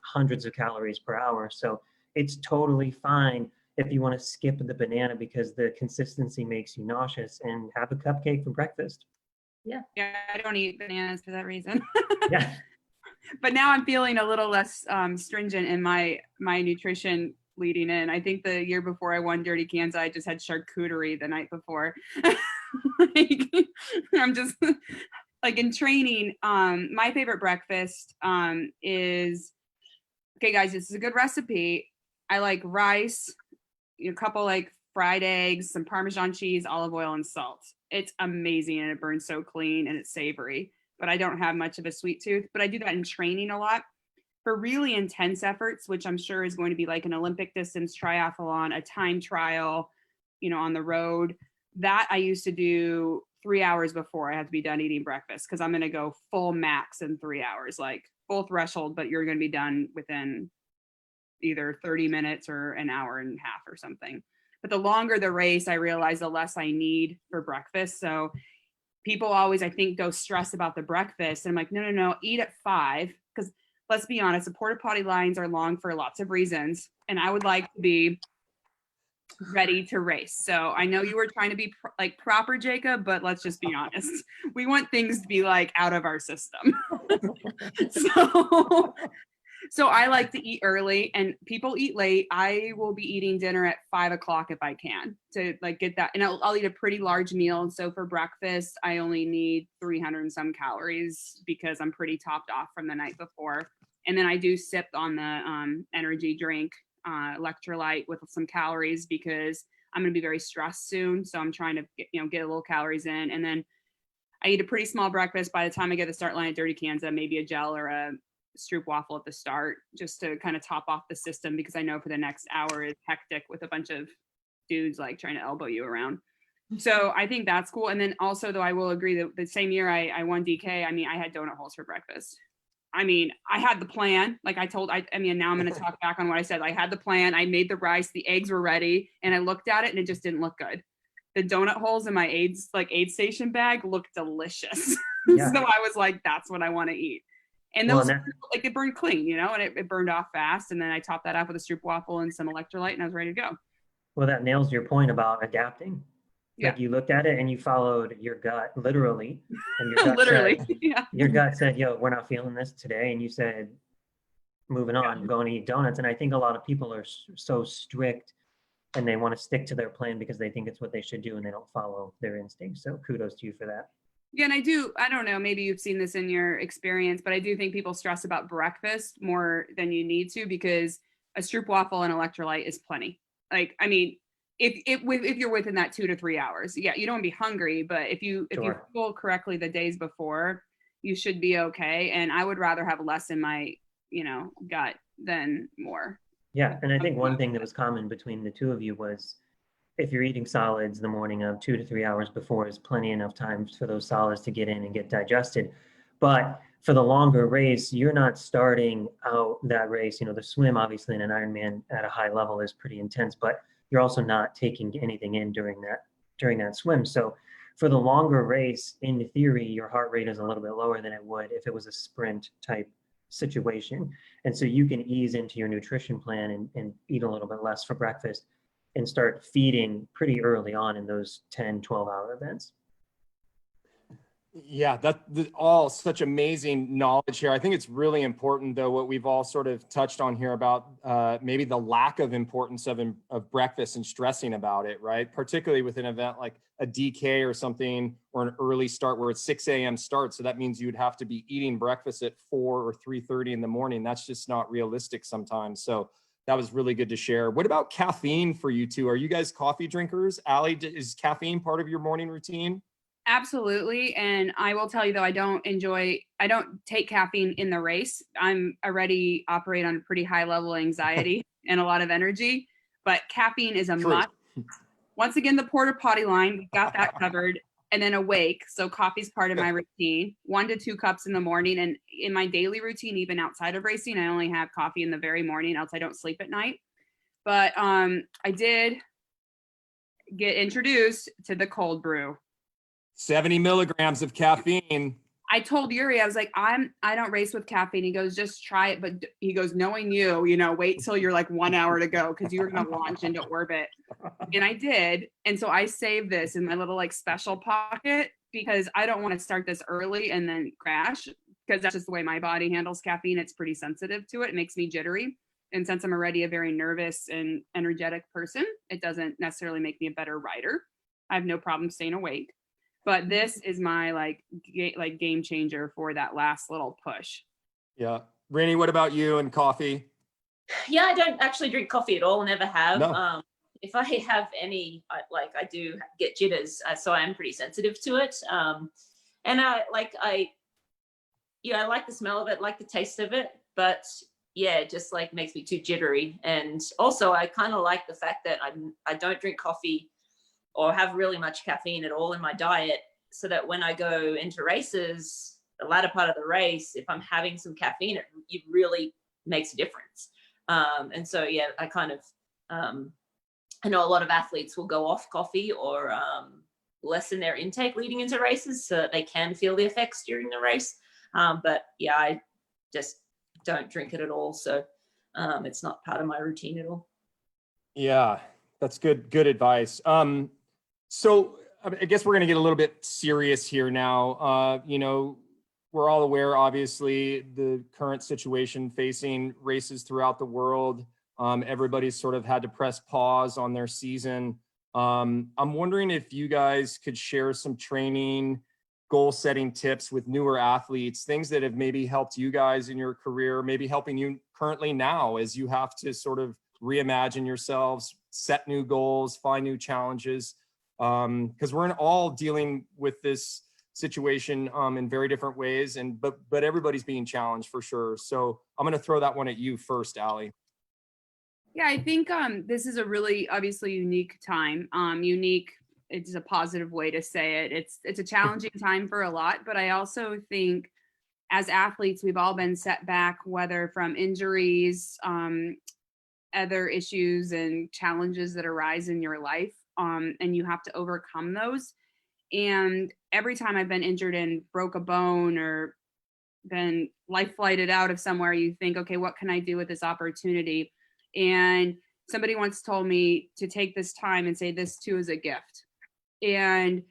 hundreds of calories per hour. So it's totally fine if you want to skip the banana because the consistency makes you nauseous, and have a cupcake for breakfast. Yeah, I don't eat bananas for that reason. Yeah. But now I'm feeling a little less stringent in my nutrition leading in. I think the year before I won Dirty Kansas, I just had charcuterie the night before. I'm just in training. My favorite breakfast is, okay guys, this is a good recipe. I like rice, a couple fried eggs, some Parmesan cheese, olive oil, and salt. It's amazing, and it burns so clean, and it's savory. But I don't have much of a sweet tooth. But I do that in training a lot. For really intense efforts, which I'm sure is going to be like an Olympic distance triathlon, a time trial, on the road, that I used to do 3 hours before I had to be done eating breakfast, because I'm going to go full max in 3 hours, full threshold, but you're going to be done within either 30 minutes or an hour and a half or something. But the longer the race, I realize the less I need for breakfast. So people always, I think, go stress about the breakfast. And I'm like, no, eat at 5. Because let's be honest, the porta potty lines are long for lots of reasons. And I would like to be ready to race. So I know you were trying to be proper, Jacob, but let's just be honest. We want things to be out of our system. So I like to eat early, and people eat late. I will be eating dinner at 5 o'clock if I can, to get that. And I'll eat a pretty large meal. And so for breakfast, I only need 300 and some calories because I'm pretty topped off from the night before. And then I do sip on the energy drink, electrolyte with some calories, because I'm going to be very stressed soon. So I'm trying to get a little calories in. And then I eat a pretty small breakfast. By the time I get to the start line at Dirty Kansas, maybe a gel or a stroopwafel at the start just to kind of top off the system, because I know for the next hour is hectic with a bunch of dudes like trying to elbow you around. So I think that's cool. And then also, though, I will agree that the same year I won DK, I mean, I had donut holes for breakfast. I mean, I had the plan. Like I mean, now I'm going to talk back on what I said. I had the plan. I made the rice. The eggs were ready. And I looked at it and it just didn't look good. The donut holes in my aid station bag looked delicious. Yeah. So I was like, that's what I want to eat. And Well, those, and like, it burned clean, you know, and it burned off fast. And then I topped that off with a stroopwafel and some electrolyte, and I was ready to go. Well, that nails your point about adapting. Yeah. Like you looked at it and you followed your gut literally, and your gut Literally. said, Yeah. your gut said, yo, we're not feeling this today. And you said, moving on, going to eat donuts. And I think a lot of people are so strict and they want to stick to their plan because they think it's what they should do and they don't follow their instincts. So kudos to you for that. Yeah, and I don't know, maybe you've seen this in your experience, but I do think people stress about breakfast more than you need to, because a stroopwafel and electrolyte is plenty. Like, I mean, if you're within that 2 to 3 hours, yeah, you don't be hungry, but if you fuel correctly the days before, you should be okay. And I would rather have less in my, gut than more. Yeah, and I think one thing that was common between the two of you was if you're eating solids the morning of 2 to 3 hours before is plenty enough time for those solids to get in and get digested. But for the longer race, you're not starting out that race. The swim obviously in an Ironman at a high level is pretty intense, but you're also not taking anything in during that swim. So for the longer race, in theory, your heart rate is a little bit lower than it would if it was a sprint type situation. And so you can ease into your nutrition plan and eat a little bit less for breakfast and start feeding pretty early on in those 10, 12-hour events. Yeah, that's all such amazing knowledge here. I think it's really important, though, what we've all sort of touched on here about maybe the lack of importance of breakfast and stressing about it, right? Particularly with an event like a DK or something, or an early start where it's 6 a.m. start. So that means you'd have to be eating breakfast at 4 or 3:30 in the morning. That's just not realistic sometimes. So that was really good to share. What about caffeine for you two? Are you guys coffee drinkers? Allie, is caffeine part of your morning routine? Absolutely. And I will tell you, though, I don't take caffeine in the race. I'm already operate on pretty high level anxiety and a lot of energy, but caffeine is a must. Once again, the porta potty line, we got that covered. And then awake. So coffee's part of my routine, 1 to 2 cups in the morning. And in my daily routine, even outside of racing, I only have coffee in the very morning, else I don't sleep at night. But I did get introduced to the cold brew. 70 milligrams of caffeine. I told Yuri, I was like, I don't race with caffeine. He goes, just try it. But he goes, knowing you, wait till you're like 1 hour to go, because you're going to launch into orbit. And I did. And so I saved this in my little like special pocket, because I don't want to start this early and then crash, because that's just the way my body handles caffeine. It's pretty sensitive to it. It makes me jittery. And since I'm already a very nervous and energetic person, it doesn't necessarily make me a better rider. I have no problem staying awake. But this is my game changer for that last little push. Yeah. Rainey, what about you and coffee? Yeah, I don't actually drink coffee at all. Never have. No. If I have any, I do get jitters, so I am pretty sensitive to it. And I like the smell of it, like the taste of it, but yeah, it just like makes me too jittery. And also, I kind of like the fact that I don't drink coffee or have really much caffeine at all in my diet, so that when I go into races, the latter part of the race, if I'm having some caffeine, it really makes a difference. And so, yeah, I kind of, I know a lot of athletes will go off coffee or lessen their intake leading into races so that they can feel the effects during the race. But yeah, I just don't drink it at all. So it's not part of my routine at all. Yeah, that's good advice. So I guess we're going to get a little bit serious here now. We're all aware, obviously, the current situation facing races throughout the world. Everybody's sort of had to press pause on their season. I'm wondering if you guys could share some training, goal setting tips with newer athletes, things that have maybe helped you guys in your career, maybe helping you currently now as you have to sort of reimagine yourselves, set new goals, find new challenges. Because we're all dealing with this situation in very different ways, and but everybody's being challenged for sure. So I'm going to throw that one at you first, Allie. Yeah, I think this is a really obviously unique time. Unique, it's a positive way to say it. It's a challenging time for a lot, but I also think as athletes, we've all been set back, whether from injuries, other issues and challenges that arise in your life, and you have to overcome those. And every time I've been injured and broke a bone or been life flighted out of somewhere, you think, okay, what can I do with this opportunity? And somebody once told me to take this time and say, this too is a gift. And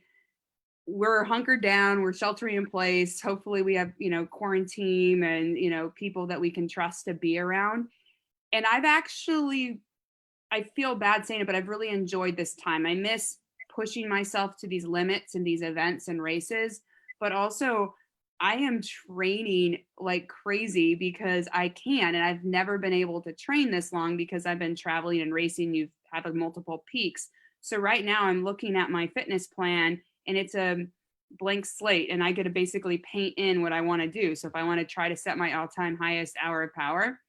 we're hunkered down, we're sheltering in place. Hopefully we have, quarantine and, people that we can trust to be around. And I feel bad saying it, but I've really enjoyed this time. I miss pushing myself to these limits and these events and races, but also I am training like crazy because I can, and I've never been able to train this long because I've been traveling and racing. You've had multiple peaks. So right now I'm looking at my fitness plan and it's a blank slate and I get to basically paint in what I want to do. So if I want to try to set my all-time highest hour of power,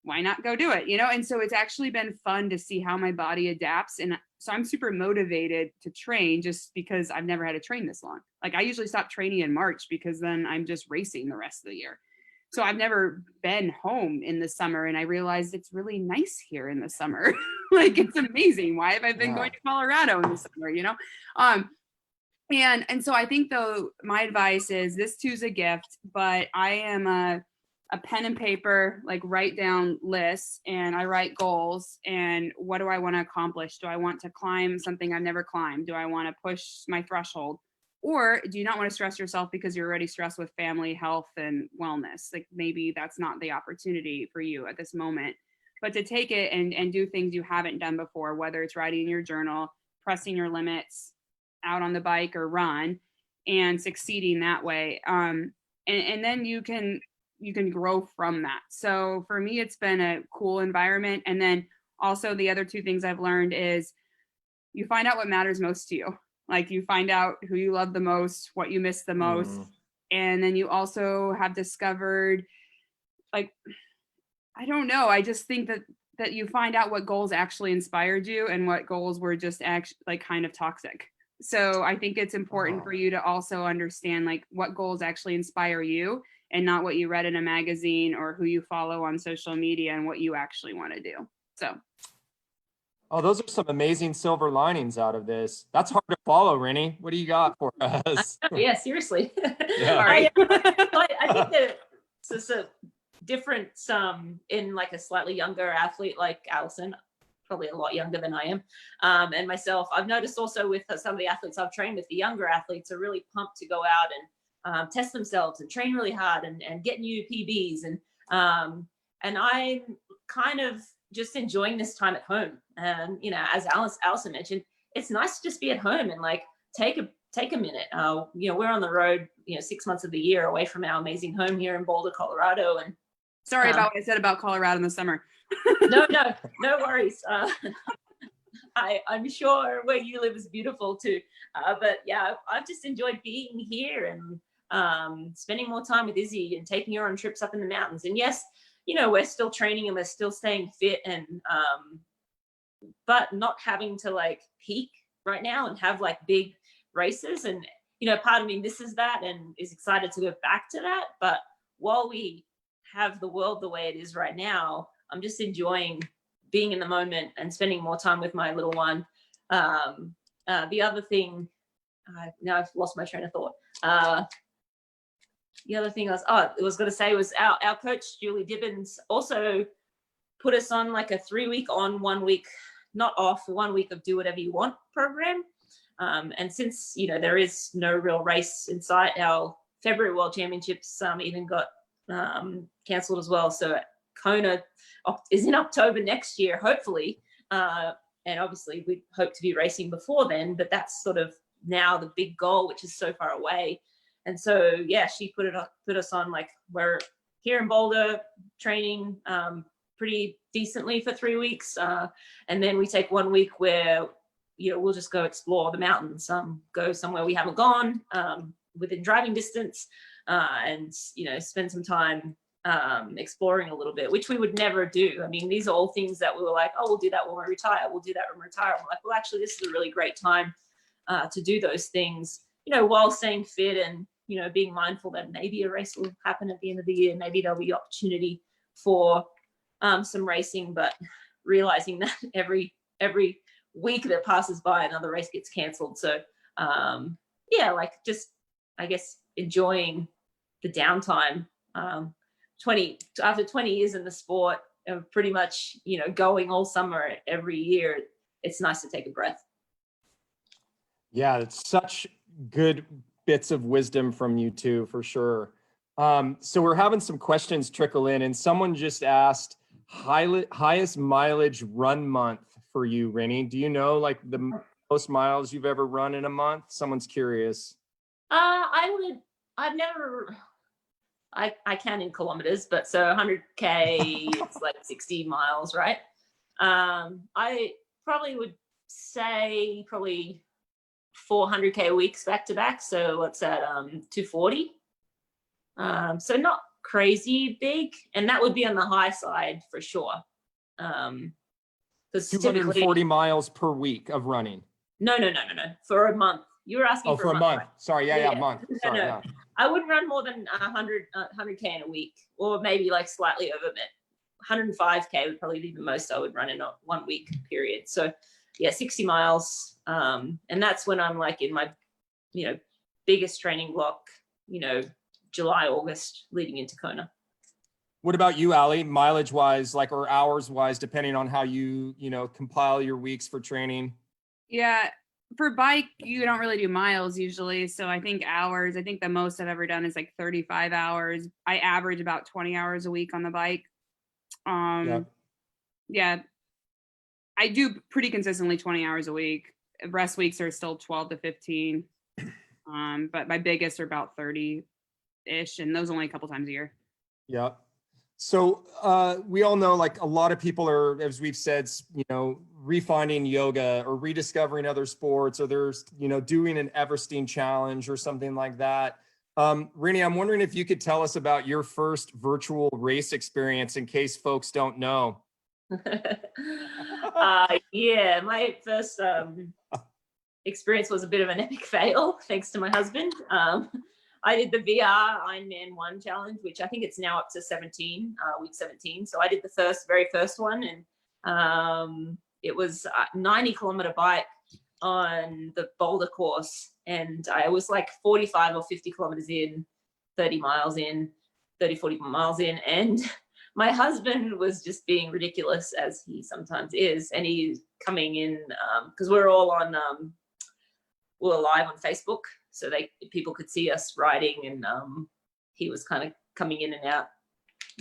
why not go do it? And so it's actually been fun to see how my body adapts. And so I'm super motivated to train just because I've never had to train this long. Like I usually stop training in March because then I'm just racing the rest of the year. So I've never been home in the summer and I realized it's really nice here in the summer. Like it's amazing. Why have I been going to Colorado in the summer, And so I think though my advice is this too's a gift, but I am a pen and paper, like write down lists and I write goals and what do I want to accomplish? Do I want to climb something I've never climbed? Do I want to push my threshold? Or do you not want to stress yourself because you're already stressed with family, health, and wellness? Like maybe that's not the opportunity for you at this moment, but to take it and do things you haven't done before, whether it's writing your journal, pressing your limits out on the bike or run and succeeding that way. And then you can grow from that. So for me, it's been a cool environment. And then also the other two things I've learned is you find out what matters most to you. Like you find out who you love the most, what you miss the most. And then you also have discovered, like, I don't know. I just think that you find out what goals actually inspired you and what goals were just actually like kind of toxic. So I think it's important for you to also understand like what goals actually inspire you and not what you read in a magazine or who you follow on social media and what you actually want to do. So. Oh, those are some amazing silver linings out of this. That's hard to follow, Rennie. What do you got for us? Yeah, seriously. Yeah. I think that it's a difference in like a slightly younger athlete like Allison, probably a lot younger than I am, and myself. I've noticed also with some of the athletes I've trained with, the younger athletes are really pumped to go out and test themselves and train really hard and get new PBs. And I'm kind of just enjoying this time at home. And, as Allison mentioned, it's nice to just be at home and like take a minute. We're on the road, 6 months of the year away from our amazing home here in Boulder, Colorado. And sorry about what I said about Colorado in the summer. No worries. I'm sure where you live is beautiful too. But yeah, I've just enjoyed being here and spending more time with Izzy and taking her on trips up in the mountains. And yes, we're still training and we're still staying fit and but not having to like peak right now and have like big races. And part of me misses that and is excited to go back to that. But while we have the world the way it is right now, I'm just enjoying being in the moment and spending more time with my little one. The other thing, now I've lost my train of thought. The other thing I was going to say was our coach, Julie Dibbins, also put us on like a 3-week on, 1 week not off, 1 week of do whatever you want program. And since, there is no real race in sight, our February World Championships even got cancelled as well. So Kona is in October next year, hopefully. And obviously we hope to be racing before then, but that's sort of now the big goal, which is so far away. And so, yeah, she put us on, like, we're here in Boulder training pretty decently for 3 weeks. And then we take 1 week where, we'll just go explore the mountains, go somewhere we haven't gone, within driving distance, and spend some time exploring a little bit, which we would never do. I mean, these are all things that we were like, oh, we'll do that when we retire. We'll do that when we retire. I'm like, well, actually, this is a really great time to do those things, while staying fit and, being mindful that maybe a race will happen at the end of the year. Maybe there'll be opportunity for some racing, but realizing that every week that passes by, another race gets canceled. So just, I guess, enjoying the downtime. After 20 years in the sport, pretty much, going all summer every year, it's nice to take a breath. Yeah, it's such good bits of wisdom from you two, for sure. So we're having some questions trickle in, and someone just asked highest mileage run month for you, Rennie. Do you know like the most miles you've ever run in a month? Someone's curious. I count in kilometers, but so 100K, it's like 60 miles, right? I probably would say probably 400K weeks back to back. So what's that? 240. So not crazy big, and that would be on the high side for sure. Because 240 miles per week of running. No. For a month. You were asking for a month. Right? Sorry, yeah, month. Sorry, no. I wouldn't run more than 100K in a week, or maybe like slightly over it. 105K would probably be the most I would run in a 1 week period. So yeah, 60 miles. And that's when I'm like in my, biggest training block, July, August leading into Kona. What about you, Ali? Mileage wise, or hours wise, depending on how you, compile your weeks for training? Yeah. For bike, you don't really do miles usually. So I think hours, I think the most I've ever done is like 35 hours. I average about 20 hours a week on the bike. Yeah. I do pretty consistently 20 hours a week. Rest weeks are still 12 to 15. But my biggest are about 30-ish, and those only a couple times a year. Yeah. So we all know, a lot of people are, as we've said, refinding yoga or rediscovering other sports, or there's, doing an Everesting challenge or something like that. Rennie, I'm wondering if you could tell us about your first virtual race experience in case folks don't know. Yeah, my first experience was a bit of an epic fail, thanks to my husband. I did the VR Ironman 1 challenge, which I think it's now up to 17, week 17. So I did the very first one, and it was a 90-kilometer bike on the Boulder course. And I was like 45 or 50 kilometers in, 30 miles in, 30, 40 miles in. And my husband was just being ridiculous, as he sometimes is. And he's coming in, because we're all on, we're live on Facebook, so people could see us riding, and he was kind of coming in and out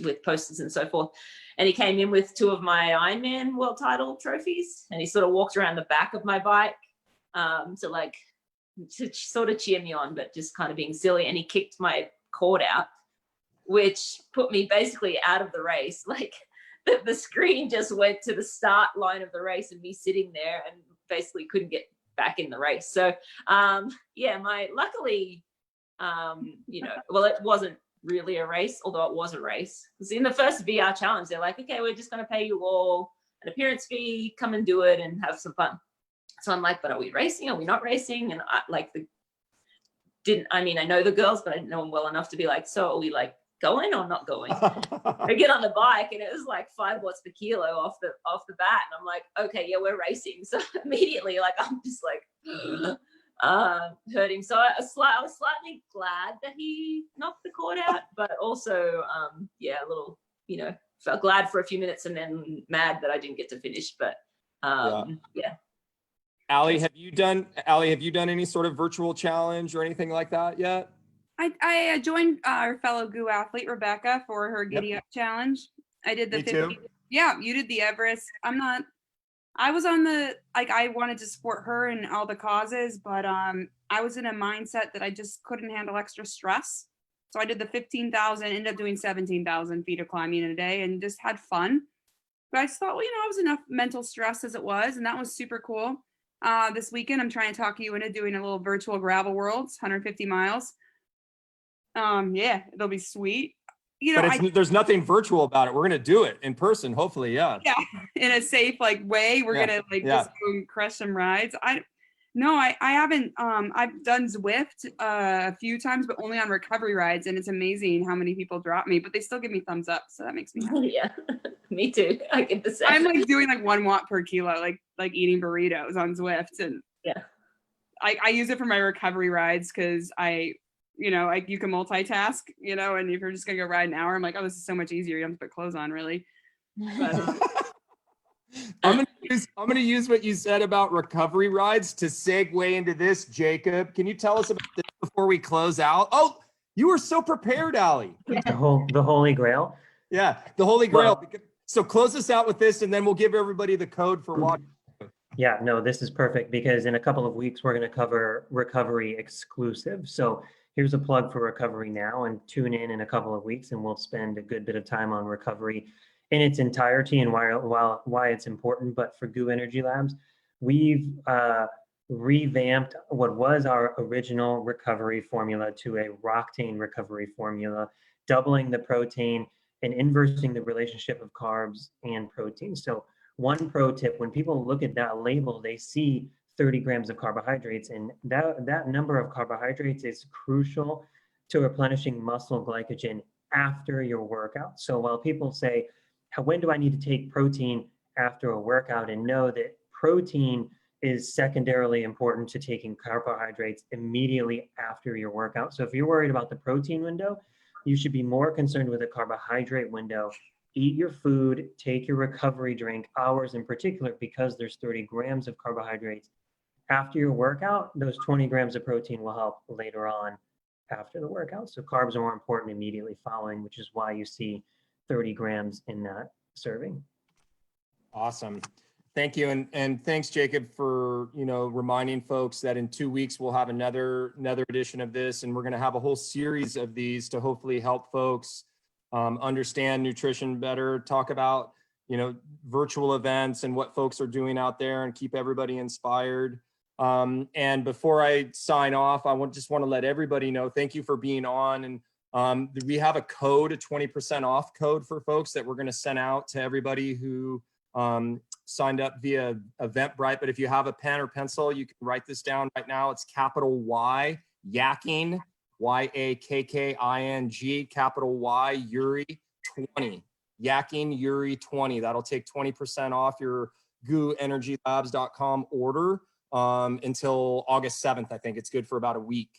with posters and so forth. And he came in with 2 of my Ironman world title trophies, and he sort of walked around the back of my bike to sort of cheer me on, but just kind of being silly. And he kicked my cord out, which put me basically out of the race. Like the screen just went to the start line of the race, and me sitting there and basically couldn't get back in the race. So luckily, well, it wasn't really a race, although it was a race. Because in the first VR challenge, they're like, okay, we're just going to pay you all an appearance fee, come and do it and have some fun. So I'm like, but are we racing? Are we not racing? And I know the girls, but I didn't know them well enough to be like, so are we like going or not going? I get on the bike, and it was like 5 watts per kilo off the bat, and I'm like, okay, yeah, we're racing. So immediately, I'm just like hurting. So I was slightly glad that he knocked the cord out, but also a little, felt glad for a few minutes and then mad that I didn't get to finish. But yeah. Ali, have you done any sort of virtual challenge or anything like that yet? I joined our fellow GU athlete Rebecca for her Giddy Up challenge. I did the Me 50. too. Yeah, you did the Everest. I was on I wanted to support her in all the causes, but I was in a mindset that I just couldn't handle extra stress. So I did the 15,000, ended up doing 17,000 feet of climbing in a day, and just had fun. But I just thought, well, I was enough mental stress as it was, and that was super cool. This weekend, I'm trying to talk you into doing a little virtual gravel worlds, 150 miles. Yeah, it'll be sweet. You know, But there's nothing virtual about it. We're gonna do it in person, hopefully. Yeah. yeah, in a safe way. We're gonna just go and crush some rides. I haven't. I've done Zwift a few times, but only on recovery rides, and it's amazing how many people drop me, but they still give me thumbs up, so that makes me happy. Yeah, me too. I get the same. I'm like doing like 1 watt per kilo, like eating burritos on Zwift, and yeah, I use it for my recovery rides because you can multitask, and if you're just gonna go ride an hour, I'm like, oh, this is so much easier. You don't have to put clothes on, really. But, I'm gonna use what you said about recovery rides to segue into this. Jacob, can you tell us about this before we close out? Oh, you were so prepared, Allie. The Holy Grail. Yeah, the Holy Grail. Well, so close us out with this, and then we'll give everybody the code for watching. Yeah, no, this is perfect because in a couple of weeks, we're going to cover recovery exclusive. So here's a plug for recovery now, and tune in a couple of weeks and we'll spend a good bit of time on recovery in its entirety and why it's important. But for Goo Energy Labs, we've revamped what was our original recovery formula to a Roctane recovery formula, doubling the protein and inversing the relationship of carbs and protein. So one pro tip, when people look at that label, they see 30 grams of carbohydrates, and that number of carbohydrates is crucial to replenishing muscle glycogen after your workout. So while people say, when do I need to take protein after a workout, and know that protein is secondarily important to taking carbohydrates immediately after your workout. So if you're worried about the protein window, you should be more concerned with the carbohydrate window. Eat your food, take your recovery drink, hours in particular, because there's 30 grams of carbohydrates. After your workout, those 20 grams of protein will help later on after the workout. So carbs are more important immediately following, which is why you see 30 grams in that serving. Awesome. Thank you. And thanks, Jacob, for, reminding folks that in 2 weeks, we'll have another edition of this, and we're going to have a whole series of these to hopefully help folks understand nutrition better, talk about, virtual events and what folks are doing out there, and keep everybody inspired. And before I sign off, I just want to let everybody know, thank you for being on. And we have a code, a 20% off code for folks that we're going to send out to everybody who signed up via Eventbrite. But if you have a pen or pencil, you can write this down right now. It's capital Y, Yakking, YAKKING, capital Y, Yuri 20. Yakking Yuri 20. That'll take 20% off your gooenergylabs.com order until August 7th. I think it's good for about a week.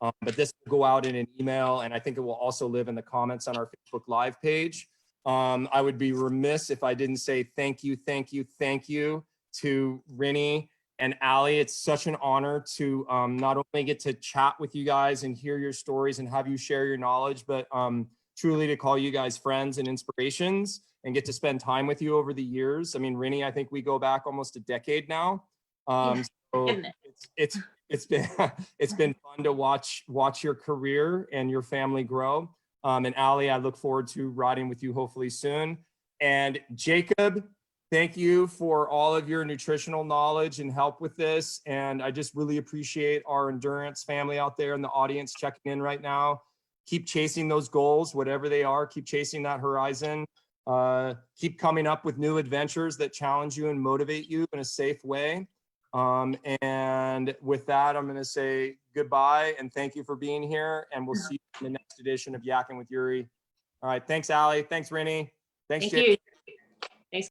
But this will go out in an email, and I think it will also live in the comments on our Facebook Live page. I would be remiss if I didn't say thank you to Rinny and Allie. It's such an honor to not only get to chat with you guys and hear your stories and have you share your knowledge, but truly to call you guys friends and inspirations and get to spend time with you over the years. I mean, Rinny, I think we go back almost a decade now. So it's been fun to watch your career and your family grow. And Allie, I look forward to riding with you hopefully soon. And Jacob, thank you for all of your nutritional knowledge and help with this. And I just really appreciate our endurance family out there in the audience checking in right now. Keep chasing those goals, whatever they are. Keep chasing that horizon. Keep coming up with new adventures that challenge you and motivate you in a safe way. And with that, I'm going to say goodbye and thank you for being here. And we'll see you in the next edition of Yakking with Yuri. All right. Thanks, Allie. Thanks, Rinny. Thanks, Thank Jake. you.